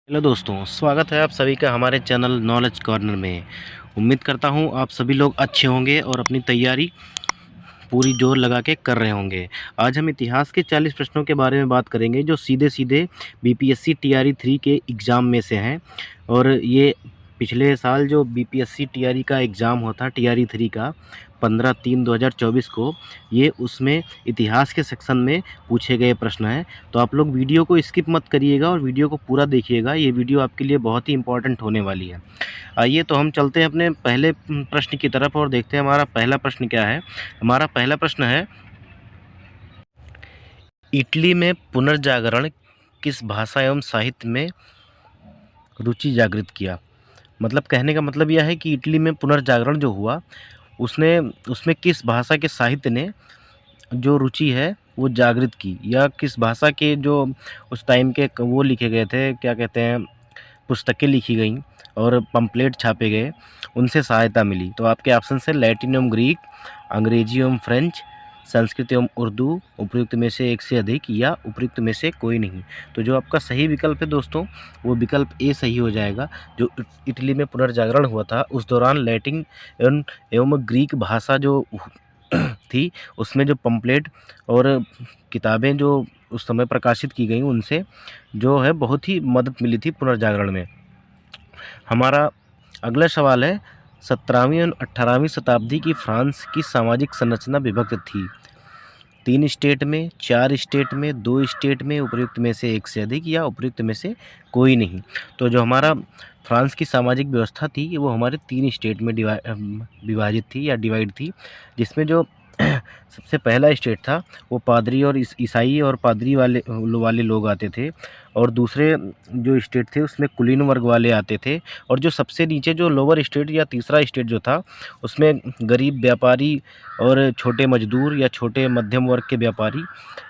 Hello दोस्तों, स्वागत है आप सभी का हमारे चैनल नॉलेज कॉर्नर में। उम्मीद करता हूँ आप सभी लोग अच्छे होंगे और अपनी तैयारी पूरी जोर लगा के कर रहे होंगे। आज हम इतिहास के 40 प्रश्नों के बारे में बात करेंगे जो सीधे सीधे बीपीएससी टीआरई 3 के एग्ज़ाम में से हैं। और ये पिछले साल जो बीपीएससी टीआरई का एग्ज़ाम हुआ था टीआरई 3 का 15/3/2024 को, ये उसमें इतिहास के सेक्शन में पूछे गए प्रश्न हैं। तो आप लोग वीडियो को स्किप मत करिएगा और वीडियो को पूरा देखिएगा। ये वीडियो आपके लिए बहुत ही इंपॉर्टेंट होने वाली है। आइए तो हम चलते हैं अपने पहले प्रश्न की तरफ और देखते हैं हमारा पहला प्रश्न क्या है। हमारा पहला प्रश्न है, इटली में पुनर्जागरण किस भाषा एवं साहित्य में रुचि जागृत किया। मतलब कहने का मतलब यह है कि इटली में पुनर्जागरण जो हुआ उसने उसमें किस भाषा के साहित्य ने जो रुचि है वो जागृत की, या किस भाषा के जो उस टाइम के वो लिखे गए थे, क्या कहते हैं, पुस्तकें लिखी गईं और पम्पलेट छापे गए, उनसे सहायता मिली। तो आपके ऑप्शन है लैटिन एवं ग्रीक, अंग्रेजी एवं फ्रेंच, संस्कृत एवं उर्दू, उपयुक्त में से एक से अधिक, या उपयुक्त में से कोई नहीं। तो जो आपका सही विकल्प है दोस्तों, वो विकल्प ए सही हो जाएगा। जो इटली में पुनर्जागरण हुआ था उस दौरान लैटिन एवं ग्रीक भाषा जो थी, उसमें जो पम्पलेट और किताबें जो उस समय प्रकाशित की गई, उनसे जो है बहुत ही मदद मिली थी पुनर्जागरण में। हमारा अगला सवाल है, 17वीं और 18वीं शताब्दी की फ्रांस की सामाजिक संरचना विभक्त थी। 3 स्टेट में, 4 स्टेट में, 2 स्टेट में, उपयुक्त में से एक से अधिक, या उपयुक्त में से कोई नहीं। तो जो हमारा फ्रांस की सामाजिक व्यवस्था थी वो हमारे 3 स्टेट में विभाजित थी या डिवाइड थी, जिसमें जो सबसे पहला स्टेट था वो पादरी और ईसाई और पादरी वाले लोग आते थे, और दूसरे जो स्टेट थे उसमें कुलीन वर्ग वाले आते थे, और जो सबसे नीचे जो लोअर स्टेट या तीसरा स्टेट जो था उसमें गरीब व्यापारी और छोटे मजदूर या छोटे मध्यम वर्ग के व्यापारी,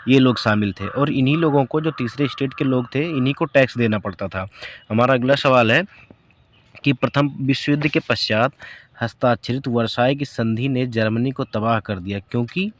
ये लोग शामिल थे। और इन्हीं लोगों को, जो तीसरे स्टेट के लोग थे, इन्हीं को टैक्स देना पड़ता था। हमारा अगला सवाल है कि प्रथम विश्व युद्ध के पश्चात हस्ताक्षरित वर्साई की संधि ने जर्मनी को तबाह कर दिया, क्योंकि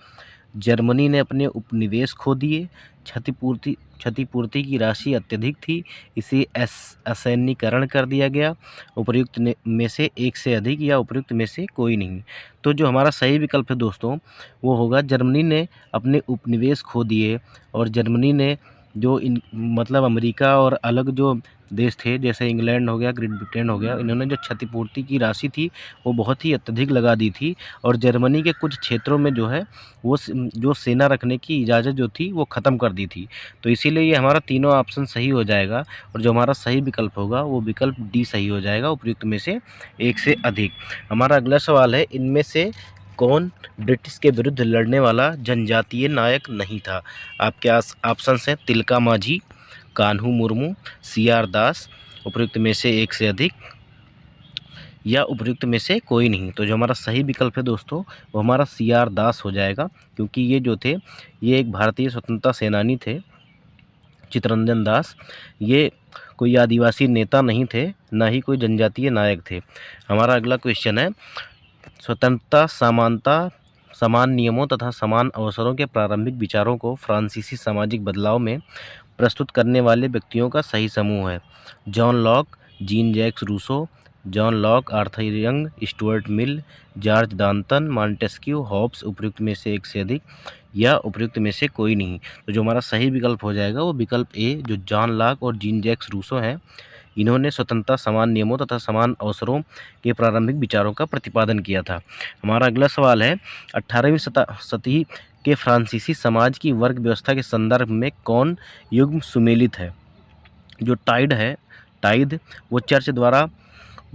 जर्मनी ने अपने उपनिवेश खो दिए, क्षतिपूर्ति की राशि अत्यधिक थी, इसे असैन्यीकरण कर दिया गया, उपयुक्त में से एक से अधिक, या उपयुक्त में से कोई नहीं। तो जो हमारा सही विकल्प है दोस्तों, वो होगा जर्मनी ने अपने उपनिवेश खो दिए, और जर्मनी ने जो मतलब अमेरिका और अलग जो देश थे जैसे इंग्लैंड हो गया, ग्रेट ब्रिटेन हो गया, इन्होंने जो क्षतिपूर्ति की राशि थी वो बहुत ही अत्यधिक लगा दी थी, और जर्मनी के कुछ क्षेत्रों में जो है वो जो सेना रखने की इजाज़त जो थी वो ख़त्म कर दी थी। तो इसीलिए ये हमारा तीनों ऑप्शन सही हो जाएगा, और जो हमारा सही विकल्प होगा वो विकल्प डी सही हो जाएगा, उपयुक्त में से एक से अधिक। हमारा अगला सवाल है, इनमें से कौन ब्रिटिश के विरुद्ध लड़ने वाला जनजातीय नायक नहीं था। आपके ऑप्शन हैं तिलका माझी, कान्हू मुर्मू, सीआर दास, उपयुक्त में से एक से अधिक, या उपयुक्त में से कोई नहीं। तो जो हमारा सही विकल्प है दोस्तों वो हमारा सीआर दास हो जाएगा, क्योंकि ये जो थे ये एक भारतीय स्वतंत्रता सेनानी थे, चित्तरंजन दास। ये कोई आदिवासी नेता नहीं थे, ना ही कोई जनजातीय नायक थे। हमारा अगला क्वेश्चन है, स्वतंत्रता, समानता, समान नियमों तथा समान अवसरों के प्रारंभिक विचारों को फ्रांसीसी सामाजिक बदलाव में प्रस्तुत करने वाले व्यक्तियों का सही समूह है। John Locke, Jean Jacques Rousseau, John Locke, Arthur Young, Stuart Mill, George Dalton, Montesquieu, Hobbes, उपयुक्त में से एक से अधिक, या उपयुक्त में से कोई नहीं। तो जो हमारा सही विकल्प हो जाएगा वो विकल्प ए, जो जॉन लॉक और जीन जैक्स रूसो हैं, इन्होंने स्वतंत्रता, समान नियमों तथा समान अवसरों के प्रारंभिक विचारों का प्रतिपादन किया था। हमारा अगला सवाल है, 18वीं शताब्दी के फ्रांसीसी समाज की वर्ग व्यवस्था के संदर्भ में कौन युग्म सुमेलित है। जो टाइद वो चर्च द्वारा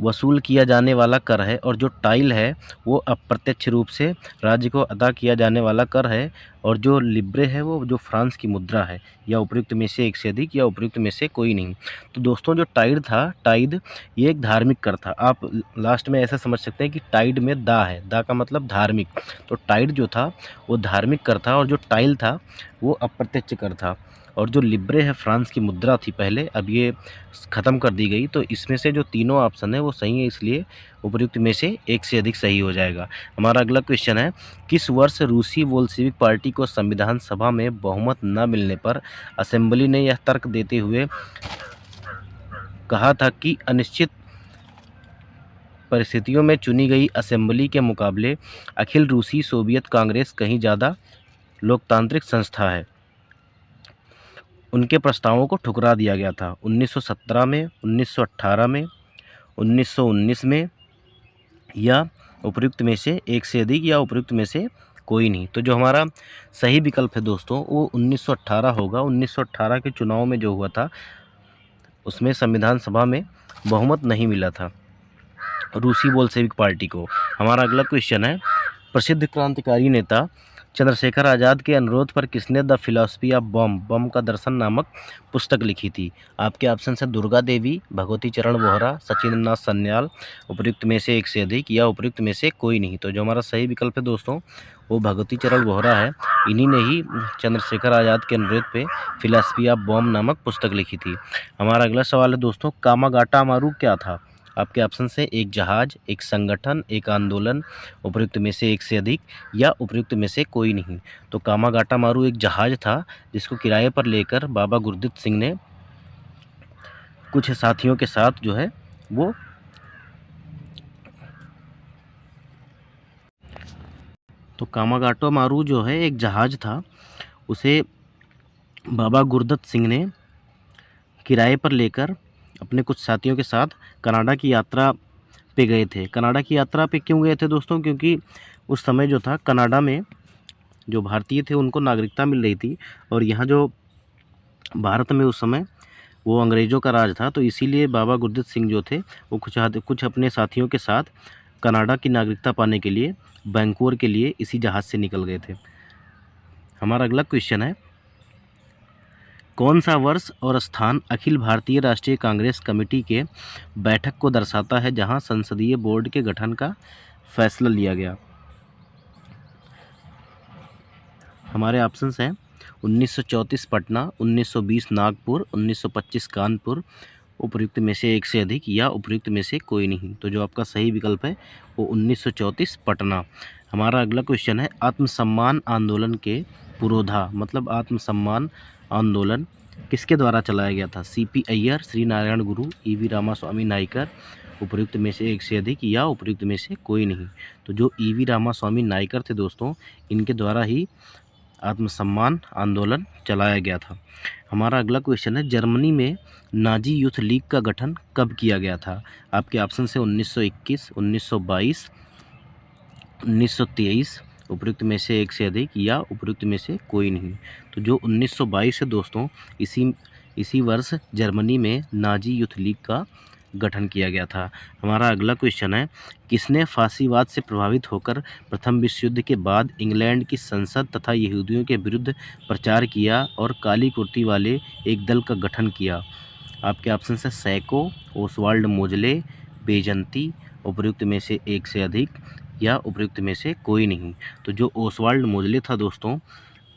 वसूल किया जाने वाला कर है, और जो टाइल है वो अप्रत्यक्ष रूप से राज्य को अदा किया जाने वाला कर है, और जो लिब्रे है वो जो फ्रांस की मुद्रा है, या उपयुक्त में से एक से अधिक, या उपयुक्त में से कोई नहीं। तो दोस्तों जो टाइड ये एक धार्मिक कर था। आप लास्ट में ऐसा समझ सकते हैं कि टाइड में दा है, दा का मतलब धार्मिक। तो टाइड जो था वो धार्मिक कर था, और जो टाइल था वो अप्रत्यक्ष कर था, और जो लिब्रे है फ्रांस की मुद्रा थी पहले, अब ये ख़त्म कर दी गई। तो इसमें से जो तीनों ऑप्शन है वो सही है, इसलिए उपयुक्त में से एक से अधिक सही हो जाएगा। हमारा अगला क्वेश्चन है, किस वर्ष रूसी बोल्शेविक पार्टी को संविधान सभा में बहुमत न मिलने पर असेंबली ने यह तर्क देते हुए कहा था कि अनिश्चित परिस्थितियों में चुनी गई असेंबली के मुकाबले अखिल रूसी सोवियत कांग्रेस कहीं ज़्यादा लोकतांत्रिक संस्था है। उनके प्रस्तावों को ठुकरा दिया गया था 1917 में, 1918 में, 1919 में, या उपयुक्त में से एक से अधिक, या उपयुक्त में से कोई नहीं। तो जो हमारा सही विकल्प है दोस्तों वो 1918 होगा। 1918 के चुनाव में जो हुआ था उसमें संविधान सभा में बहुमत नहीं मिला था रूसी बोल्शेविक पार्टी को। हमारा अगला क्वेश्चन है, प्रसिद्ध क्रांतिकारी नेता चंद्रशेखर आज़ाद के अनुरोध पर किसने द फिलॉसफी ऑफ बम का दर्शन नामक पुस्तक लिखी थी? आपके ऑप्शन है दुर्गा देवी, भगवती चरण वोहरा, सचिंद्र नाथ सन्याल, उपयुक्त में से एक से अधिक, या उपयुक्त में से कोई नहीं। तो जो हमारा सही विकल्प है दोस्तों वो भगवती चरण वोहरा है। इन्हीं ने ही चंद्रशेखर आज़ाद के अनुरोध पे फिलॉसफी ऑफ बम नामक पुस्तक लिखी थी। हमारा अगला सवाल है दोस्तों, कामागाटा मारू क्या था? आपके ऑप्शन से एक जहाज, एक संगठन, एक आंदोलन, उपयुक्त में से एक से अधिक, या उपयुक्त में से कोई नहीं। तो कामागाटा मारू एक जहाज था जिसको किराए पर लेकर बाबा गुरदित्त सिंह ने कुछ साथियों के साथ जो है वो तो कामागाटा मारू जो है एक जहाज था, उसे बाबा गुरदत्त सिंह ने किराए पर लेकर अपने कुछ साथियों के साथ कनाडा की यात्रा पे गए थे। कनाडा की यात्रा पे क्यों गए थे दोस्तों? क्योंकि उस समय जो था कनाडा में जो भारतीय थे उनको नागरिकता मिल रही थी, और यहाँ जो भारत में उस समय वो अंग्रेज़ों का राज था। तो इसीलिए बाबा गुरदित्त सिंह जो थे वो कुछ अपने साथियों के साथ कनाडा की नागरिकता पाने के लिए वैंकूवर के लिए इसी जहाज़ से निकल गए थे। हमारा अगला क्वेश्चन है, कौन सा वर्ष और स्थान अखिल भारतीय राष्ट्रीय कांग्रेस कमेटी के बैठक को दर्शाता है जहां संसदीय बोर्ड के गठन का फैसला लिया गया? हमारे ऑप्शंस हैं 1934 पटना, 1920 नागपुर, 1925 कानपुर, उपयुक्त में से एक से अधिक, या उपयुक्त में से कोई नहीं। तो जो आपका सही विकल्प है वो 1934 पटना। हमारा अगला क्वेश्चन है, आत्मसम्मान आंदोलन के पुरोधा मतलब आत्मसम्मान आंदोलन किसके द्वारा चलाया गया था? सीपी अय्यर, श्री नारायण गुरु, ईवी रामास्वामी नायकर, उपयुक्त में से एक से अधिक, या उपयुक्त में से कोई नहीं। तो जो ईवी रामास्वामी नायकर थे दोस्तों, इनके द्वारा ही आत्मसम्मान आंदोलन चलाया गया था। हमारा अगला क्वेश्चन है, जर्मनी में नाजी यूथ लीग का गठन कब किया गया था? आपके ऑप्शन से 1921, 1922, 1923, उपयुक्त में से एक से अधिक, या उपयुक्त में से कोई नहीं। तो जो 1922 है दोस्तों, इसी वर्ष जर्मनी में नाजी यूथ लीग का गठन किया गया था। हमारा अगला क्वेश्चन है, किसने फांसीवाद से प्रभावित होकर प्रथम विश्व युद्ध के बाद इंग्लैंड की संसद तथा यहूदियों के विरुद्ध प्रचार किया और काली कुर्ती वाले एक दल का गठन किया? आपके ऑप्शन है सैको, ओसवाल्ड मोजले, बेजंती, उपयुक्त में से एक से अधिक, या उपयुक्त में से कोई नहीं। तो जो ओसवाल्ड मोजले था दोस्तों,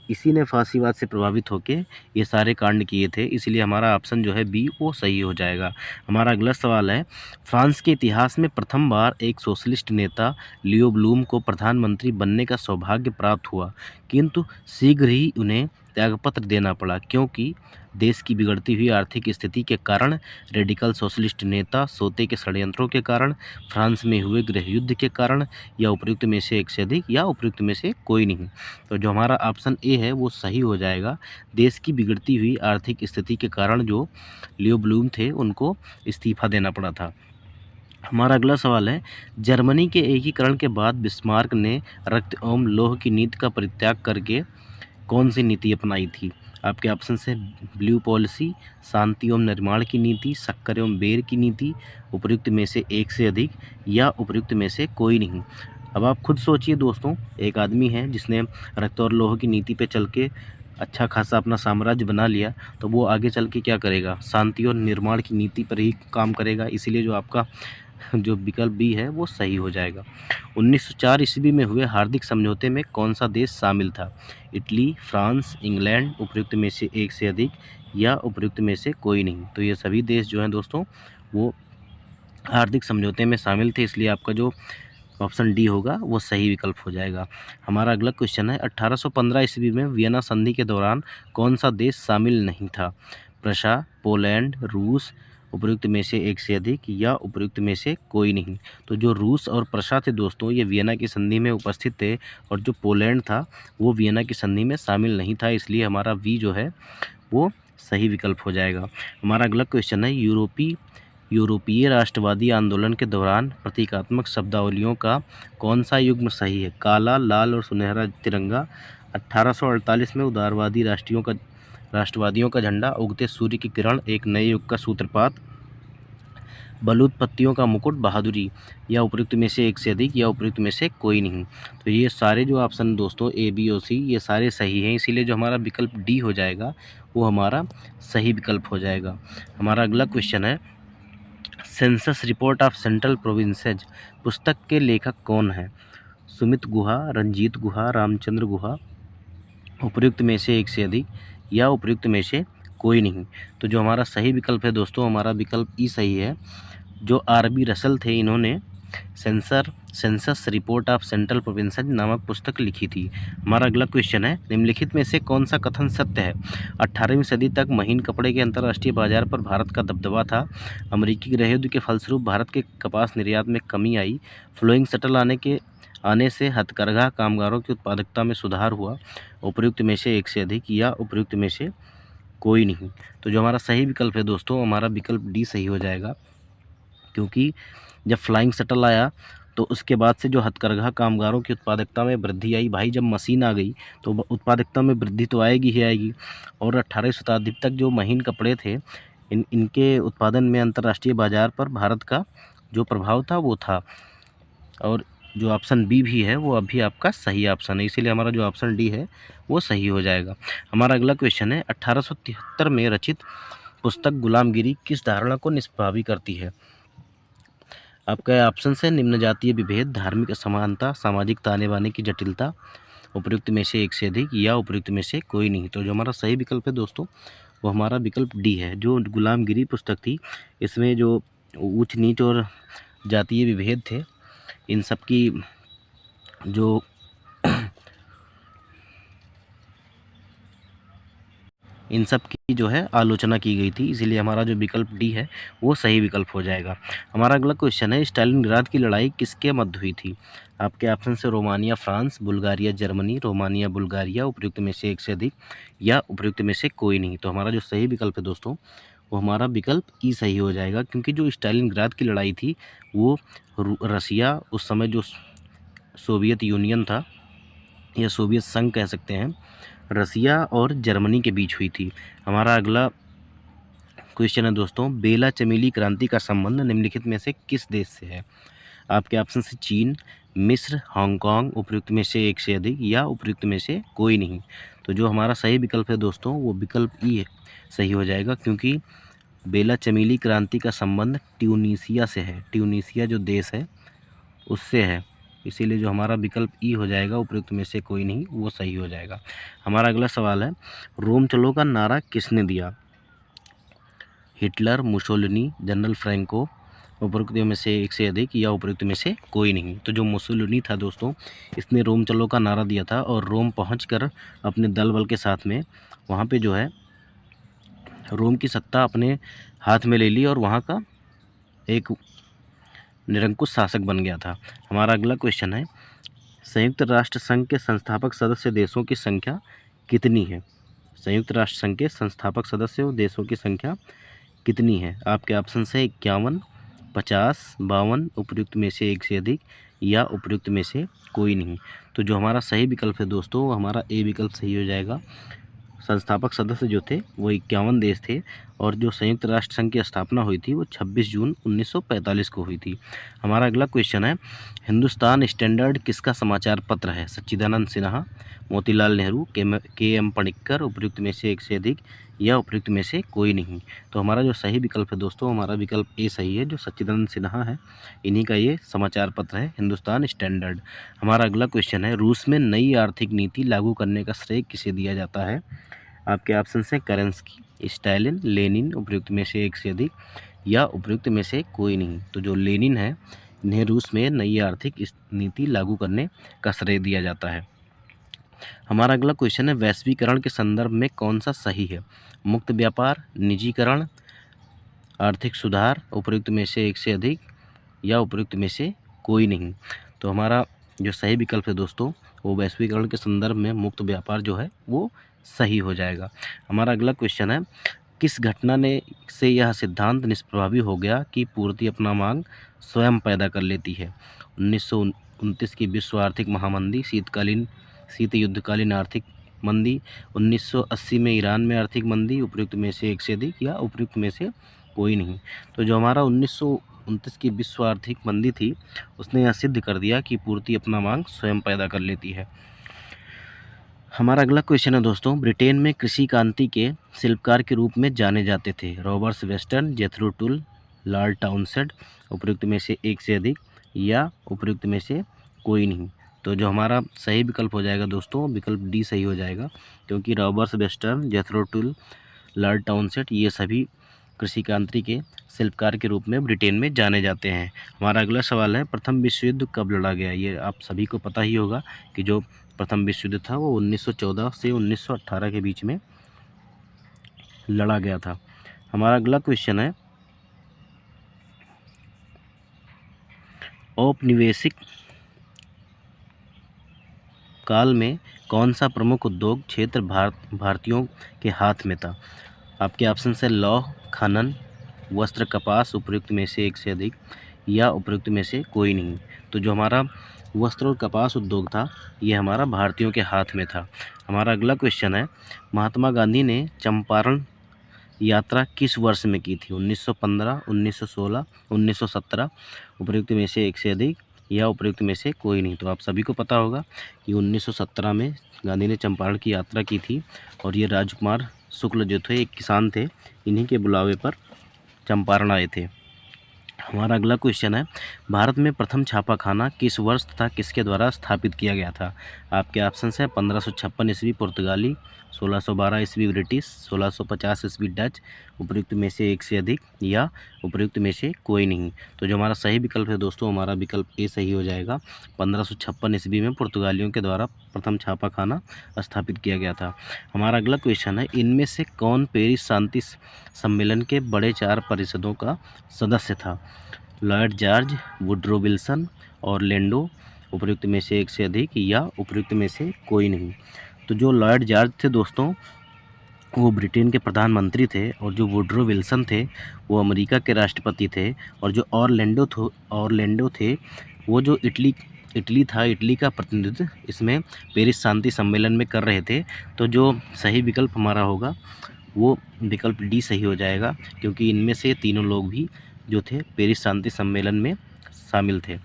इसी ने फांसीवाद से प्रभावित होकर ये सारे कांड किए थे, इसलिए हमारा ऑप्शन जो है बी वो सही हो जाएगा। हमारा अगला सवाल है, फ्रांस के इतिहास में प्रथम बार एक सोशलिस्ट नेता लियो ब्लूम को प्रधानमंत्री बनने का सौभाग्य प्राप्त हुआ, किंतु शीघ्र ही उन्हें त्यागपत्र देना पड़ा, क्योंकि देश की बिगड़ती हुई आर्थिक स्थिति के कारण, रेडिकल सोशलिस्ट नेता, सोते के षड्यंत्रों के कारण, फ्रांस में हुए गृह युद्ध के कारण, या उपयुक्त में से एक से अधिक, या उपयुक्त में से कोई नहीं। तो जो हमारा ऑप्शन ए है वो सही हो जाएगा। देश की बिगड़ती हुई आर्थिक स्थिति के कारण जो लियो ब्लूम थे उनको इस्तीफा देना पड़ा था। हमारा अगला सवाल है, जर्मनी के एकीकरण के बाद बिस्मार्क ने रक्त एवं लौह की नीति का परित्याग करके कौन सी नीति अपनाई थी? आपके ऑप्शन है ब्लू पॉलिसी, शांति एवं निर्माण की नीति, शक्कर एवं बेर की नीति, उपयुक्त में से एक से अधिक, या उपयुक्त में से कोई नहीं। अब आप खुद सोचिए दोस्तों, एक आदमी है जिसने रक्त और लौह की नीति पे चल के अच्छा खासा अपना साम्राज्य बना लिया, तो वो आगे चल के क्या करेगा? शांति और निर्माण की नीति पर ही काम करेगा। इसीलिए जो आपका जो विकल्प बी है वो सही हो जाएगा। 1904 ईस्वी में हुए हार्दिक समझौते में कौन सा देश शामिल था? इटली, फ्रांस, इंग्लैंड, उपयुक्त में से एक से अधिक, या उपयुक्त में से कोई नहीं। तो ये सभी देश जो हैं दोस्तों वो हार्दिक समझौते में शामिल थे, इसलिए आपका जो ऑप्शन डी होगा वो सही विकल्प हो जाएगा। हमारा अगला क्वेश्चन है, 1815 ईस्वी में वियना संधि के दौरान कौन सा देश शामिल नहीं था? प्रशा, पोलैंड, रूस, उपयुक्त में से एक से अधिक या उपयुक्त में से कोई नहीं। तो जो रूस और प्रशा थे दोस्तों, ये वियना की संधि में उपस्थित थे, और जो पोलैंड था वो वियना की संधि में शामिल नहीं था, इसलिए हमारा वी जो है वो सही विकल्प हो जाएगा। हमारा अगला क्वेश्चन है, यूरोपीय राष्ट्रवादी आंदोलन के दौरान प्रतीकात्मक शब्दावलियों का कौन सा युग्म सही है? काला, लाल और सुनहरा तिरंगा। 1848 में उदारवादी राष्ट्रवादियों का झंडा, उगते सूर्य की किरण, एक नए युग का सूत्रपात, बलूत पत्तियों का मुकुट, बहादुरी। या उपयुक्त में से एक से अधिक या उपयुक्त में से कोई नहीं। तो ये सारे जो ऑप्शन दोस्तों ए, बी और सी ये सारे सही हैं, इसीलिए जो हमारा विकल्प डी हो जाएगा वो हमारा सही विकल्प हो जाएगा। हमारा अगला क्वेश्चन है, census report of central provinces पुस्तक के लेखक कौन है? सुमित गुहा, रंजीत गुहा, रामचंद्र गुहा। उपयुक्त में से एक से अधिक या उपयुक्त में से कोई नहीं। तो जो हमारा सही विकल्प है दोस्तों, हमारा विकल्प ई सही है। जो आर.बी. रसल थे, इन्होंने census report of central provinces नामक पुस्तक लिखी थी। हमारा अगला क्वेश्चन है, निम्नलिखित में से कौन सा कथन सत्य है? 18वीं सदी तक महीन कपड़े के अंतर्राष्ट्रीय बाजार पर भारत का दबदबा था। अमेरिकी गृह युद्ध के फलस्वरूप भारत के कपास निर्यात में कमी आई। फ्लोइंग शटल आने से हथकरघा कामगारों की उत्पादकता में सुधार हुआ। उपयुक्त में से एक से अधिक या उपयुक्त में से कोई नहीं। तो जो हमारा सही विकल्प है दोस्तों, हमारा विकल्प डी सही हो जाएगा, क्योंकि जब फ्लाइंग शटल आया तो उसके बाद से जो हथकरघा कामगारों की उत्पादकता में वृद्धि आई। भाई जब मशीन आ गई तो उत्पादकता में वृद्धि तो आएगी ही आएगी। और 18वीं शताब्दी तक जो महीन कपड़े थे, इनके उत्पादन में अंतर्राष्ट्रीय बाजार पर भारत का जो प्रभाव था वो था। और जो ऑप्शन बी भी है वो अभी आपका सही ऑप्शन है, इसीलिए हमारा जो ऑप्शन डी है वो सही हो जाएगा। हमारा अगला क्वेश्चन है, 1873 में रचित पुस्तक गुलामगिरी किस धारणा को निष्पादन करती है? आपका ऑप्शन है, निम्न जातीय विभेद, धार्मिक असमानता, सामाजिक ताने बाने की जटिलता। उपयुक्त में से एक से अधिक या उपयुक्त में से कोई नहीं। तो जो हमारा सही विकल्प है दोस्तों वो हमारा विकल्प डी है। जो गुलामगिरी पुस्तक थी, इसमें जो ऊंच नीच और जातीय विभेद थे, इन सब की जो इन सब की जो है आलोचना की गई थी, इसीलिए हमारा जो विकल्प डी है वो सही विकल्प हो जाएगा। हमारा अगला क्वेश्चन है, स्टालिनग्राद की लड़ाई किसके मध्य हुई थी? आपके ऑप्शन से Romania France, Bulgaria Germany, Romania Bulgaria. उपयुक्त में से एक से अधिक या उपयुक्त में से कोई नहीं। तो हमारा जो सही विकल्प है दोस्तों वो हमारा विकल्प ई सही हो जाएगा, क्योंकि जो स्टालिनग्राद की लड़ाई थी वो रसिया, उस समय जो सोवियत यूनियन था या सोवियत संघ कह सकते हैं, रसिया और जर्मनी के बीच हुई थी। हमारा अगला क्वेश्चन है दोस्तों, बेला चमेली क्रांति का संबंध निम्नलिखित में से किस देश से है? आपके ऑप्शन से चीन, मिस्र, हांगकांग। उपयुक्त में से एक से अधिक या उपयुक्त में से कोई नहीं। तो जो हमारा सही विकल्प है दोस्तों वो विकल्प ई है, सही हो जाएगा, क्योंकि बेला चमेली क्रांति का संबंध ट्यूनीसिया से है। ट्यूनीसिया जो देश है उससे है, इसीलिए जो हमारा विकल्प ई हो जाएगा, उपयुक्त में से कोई नहीं, वो सही हो जाएगा। हमारा अगला सवाल है, रोम चलो का नारा किसने दिया? Hitler, Mussolini, general Franco. उपयुक्त में से एक से अधिक या उपयुक्त में से कोई नहीं। तो जो मुसोलिनी था दोस्तों, इसने रोम चलो का नारा दिया था और रोम पहुंचकर अपने दल बल के साथ में वहाँ पे जो है रोम की सत्ता अपने हाथ में ले ली और वहाँ का एक निरंकुश शासक बन गया था। हमारा अगला क्वेश्चन है, संयुक्त राष्ट्र संघ के संस्थापक सदस्य देशों की संख्या कितनी है? संयुक्त राष्ट्र संघ के संस्थापक सदस्य देशों की संख्या कितनी है? आपके ऑप्शन है 51, 50, 52। उपयुक्त में से एक से अधिक या उपयुक्त में से कोई नहीं। तो जो हमारा सही विकल्प है दोस्तों वो हमारा ए विकल्प सही हो जाएगा। संस्थापक सदस्य जो थे वो 51 देश थे, और जो संयुक्त राष्ट्र संघ की स्थापना हुई थी वो 26 जून 1945 को हुई थी। हमारा अगला क्वेश्चन है, हिंदुस्तान स्टैंडर्ड किसका समाचार पत्र है? सच्चिदानंद सिन्हा, मोतीलाल नेहरू, के.एम. पनिक्कर। उपयुक्त में से एक से अधिक या उपयुक्त में से कोई नहीं। तो हमारा जो सही विकल्प है दोस्तों हमारा विकल्प ए सही है। जो सच्चिदानंद सिन्हा है इन्हीं का ये समाचार पत्र है हिंदुस्तान स्टैंडर्ड। हमारा अगला क्वेश्चन है, रूस में नई आर्थिक नीति लागू करने का श्रेय किसे दिया जाता है? आपके ऑप्शन है केरेंस्की, स्टालिन, लेनिन। उपयुक्त में से एक से अधिक या उपयुक्त में से कोई नहीं। तो जो लेनिन है इन्हें रूस में नई आर्थिक नीति लागू करने का श्रेय दिया जाता है। हमारा अगला क्वेश्चन है, वैश्वीकरण के संदर्भ में कौन सा सही है? मुक्त व्यापार, निजीकरण, आर्थिक सुधार, उपयुक्त में से एक से अधिक या उपयुक्त में से कोई नहीं। तो हमारा जो सही विकल्प है दोस्तों वो वैश्वीकरण के संदर्भ में मुक्त व्यापार जो है वो सही हो जाएगा। हमारा अगला क्वेश्चन है, किस घटना ने से यह सिद्धांत निष्प्रभावी हो गया कि पूर्ति अपना मांग स्वयं पैदा कर लेती है? 1929 की विश्व आर्थिक महामंदी, शीत युद्धकालीन आर्थिक मंदी, 1980 में ईरान में आर्थिक मंदी, उपयुक्त में से एक से अधिक या उपयुक्त में से कोई नहीं। तो जो हमारा 1929 की विश्व आर्थिक मंदी थी उसने यह सिद्ध कर दिया कि पूर्ति अपना मांग स्वयं पैदा कर लेती है। हमारा अगला क्वेश्चन है दोस्तों, ब्रिटेन में कृषि क्रांति के शिल्पकार के रूप में जाने जाते थे Robert western, जेथरो tool, Lord Townsend, उपयुक्त में से एक से अधिक या उपयुक्त में से कोई नहीं। तो जो हमारा सही विकल्प हो जाएगा दोस्तों विकल्प डी सही हो जाएगा, क्योंकि Robert western, जेथरो tool, Lord Townsend ये सभी कृषि क्रांति के शिल्पकार के रूप में ब्रिटेन में जाने जाते हैं। हमारा अगला सवाल है, प्रथम विश्व युद्ध कब लड़ा गया? ये आप सभी को पता ही होगा कि जो प्रथम विश्व युद्ध था वो 1914 से 1918 के बीच में लड़ा गया था। हमारा अगला क्वेश्चन है, औपनिवेशिक काल में कौन सा प्रमुख उद्योग क्षेत्र भारतीयों के हाथ में था? आपके ऑप्शन है लौह, खनन, वस्त्र, कपास, उपयुक्त में से एक से अधिक या उपयुक्त में से कोई नहीं। तो जो हमारा वस्त्र और कपास उद्योग था ये हमारा भारतीयों के हाथ में था। हमारा अगला क्वेश्चन है, महात्मा गांधी ने चंपारण यात्रा किस वर्ष में की थी? 1915, 1916, 1917, उपयुक्त में से एक से अधिक या उपयुक्त में से कोई नहीं। तो आप सभी को पता होगा कि 1917 में गांधी ने चंपारण की यात्रा की थी और ये राजकुमार शुक्ल जो थे एक किसान थे, इन्हीं के बुलावे पर चंपारण आए थे। हमारा अगला क्वेश्चन है, भारत में प्रथम छापाखाना किस वर्ष तथा किसके द्वारा स्थापित किया गया था? आपके ऑप्शन है 1556 ईस्वी पुर्तगाली, 1612 ईस्वी ब्रिटिश, 1650 ईस्वी डच, उपयुक्त में से एक से अधिक या उपयुक्त में से कोई नहीं। तो जो हमारा सही विकल्प है दोस्तों हमारा विकल्प ए सही हो जाएगा। 1556 ईस्वी में पुर्तगालियों के द्वारा प्रथम छापाखाना स्थापित किया गया था। हमारा अगला क्वेश्चन है, इनमें से कौन पेरिस शांति सम्मेलन के बड़े 4 परिषदों का सदस्य था? लॉर्ड जॉर्ज, वुडरो विल्सन और लैंडो, उपयुक्त में से एक से अधिक या उपयुक्त में से कोई नहीं। तो जो लॉर्ड जॉर्ज थे दोस्तों वो ब्रिटेन के प्रधानमंत्री थे और जो वुडरो विल्सन थे वो अमेरिका के राष्ट्रपति थे और जो ऑरलैंडो थे वो जो इटली का प्रतिनिधित्व इसमें पेरिस शांति सम्मेलन में कर रहे थे। तो जो सही विकल्प हमारा होगा वो विकल्प डी सही हो जाएगा, क्योंकि इनमें से तीनों लोग भी जो थे पेरिस शांति सम्मेलन में शामिल थे।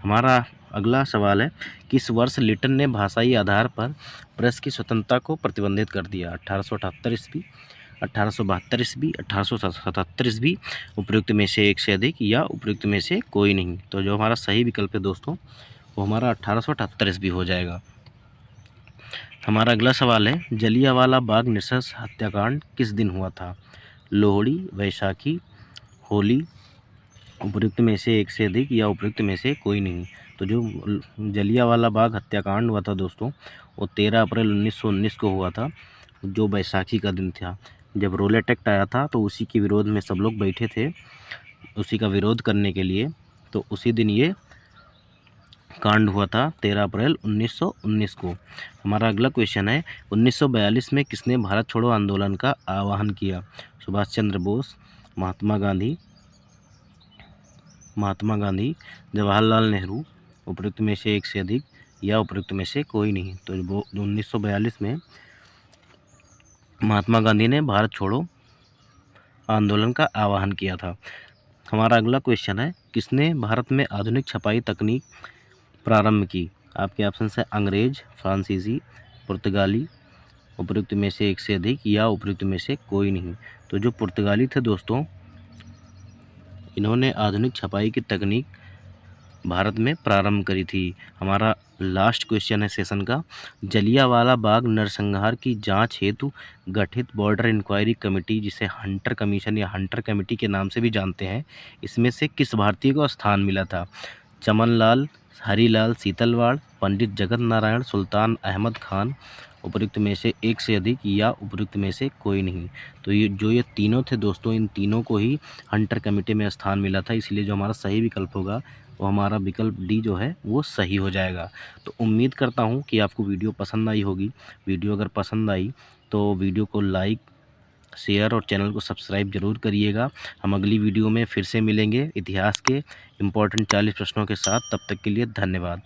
हमारा अगला सवाल है, किस वर्ष लिटन ने भाषाई आधार पर प्रेस की स्वतंत्रता को प्रतिबंधित कर दिया? 1878 ईस्वी, 1872 ईस्वी, 1877 ईस्वी, उपयुक्त में से एक से अधिक या उपयुक्त में से कोई नहीं। तो जो हमारा सही विकल्प है दोस्तों वो हमारा 1878 ईस्वी हो जाएगा। हमारा अगला सवाल है, जलियांवाला बाग नृशंस हत्याकांड किस दिन हुआ था? लोहड़ी, वैशाखी, होली, उपयुक्त में से एक से अधिक या उपयुक्त में से कोई नहीं। तो जो जलियांवाला बाग हत्याकांड हुआ था दोस्तों वो 13 अप्रैल 1919 को हुआ था, जो बैसाखी का दिन था। जब रोलेट एक्ट आया था तो उसी के विरोध में सब लोग बैठे थे, उसी का विरोध करने के लिए। तो उसी दिन ये कांड हुआ था 13 अप्रैल 1919 को। हमारा अगला क्वेश्चन है, 1942 में किसने भारत छोड़ो आंदोलन का आह्वान किया? सुभाष चंद्र बोस, महात्मा गांधी, जवाहरलाल नेहरू, उपयुक्त में से एक से अधिक या उपयुक्त में से कोई नहीं। तो 1942 में महात्मा गांधी ने भारत छोड़ो आंदोलन का आह्वान किया था। हमारा अगला क्वेश्चन है, किसने भारत में आधुनिक छपाई तकनीक प्रारंभ की? आपके ऑप्शन है अंग्रेज, फ्रांसीसी, पुर्तगाली, उपयुक्त में से एक से अधिक या उपयुक्त में से कोई नहीं। तो जो पुर्तगाली थे दोस्तों इन्होंने आधुनिक छपाई की तकनीक भारत में प्रारंभ करी थी। हमारा लास्ट क्वेश्चन है सेशन का, जलियांवाला बाग नरसंहार की जांच हेतु गठित बॉर्डर इंक्वायरी कमेटी, जिसे हंटर कमीशन या हंटर कमेटी के नाम से भी जानते हैं, इसमें से किस भारतीय को स्थान मिला था? चमनलाल, हरीलाल सीतलवाड़, पंडित जगत नारायण, सुल्तान अहमद खान, उपयुक्त में से एक से अधिक या उपयुक्त में से कोई नहीं। तो ये तीनों थे दोस्तों, इन तीनों को ही हंटर कमेटी में स्थान मिला था, इसलिए जो हमारा सही विकल्प होगा वो हमारा विकल्प डी जो है वो सही हो जाएगा। तो उम्मीद करता हूँ कि आपको वीडियो पसंद आई होगी। वीडियो अगर पसंद आई तो वीडियो को लाइक, शेयर और चैनल को सब्सक्राइब जरूर करिएगा। हम अगली वीडियो में फिर से मिलेंगे इतिहास के इम्पोर्टेंट 40 प्रश्नों के साथ। तब तक के लिए धन्यवाद।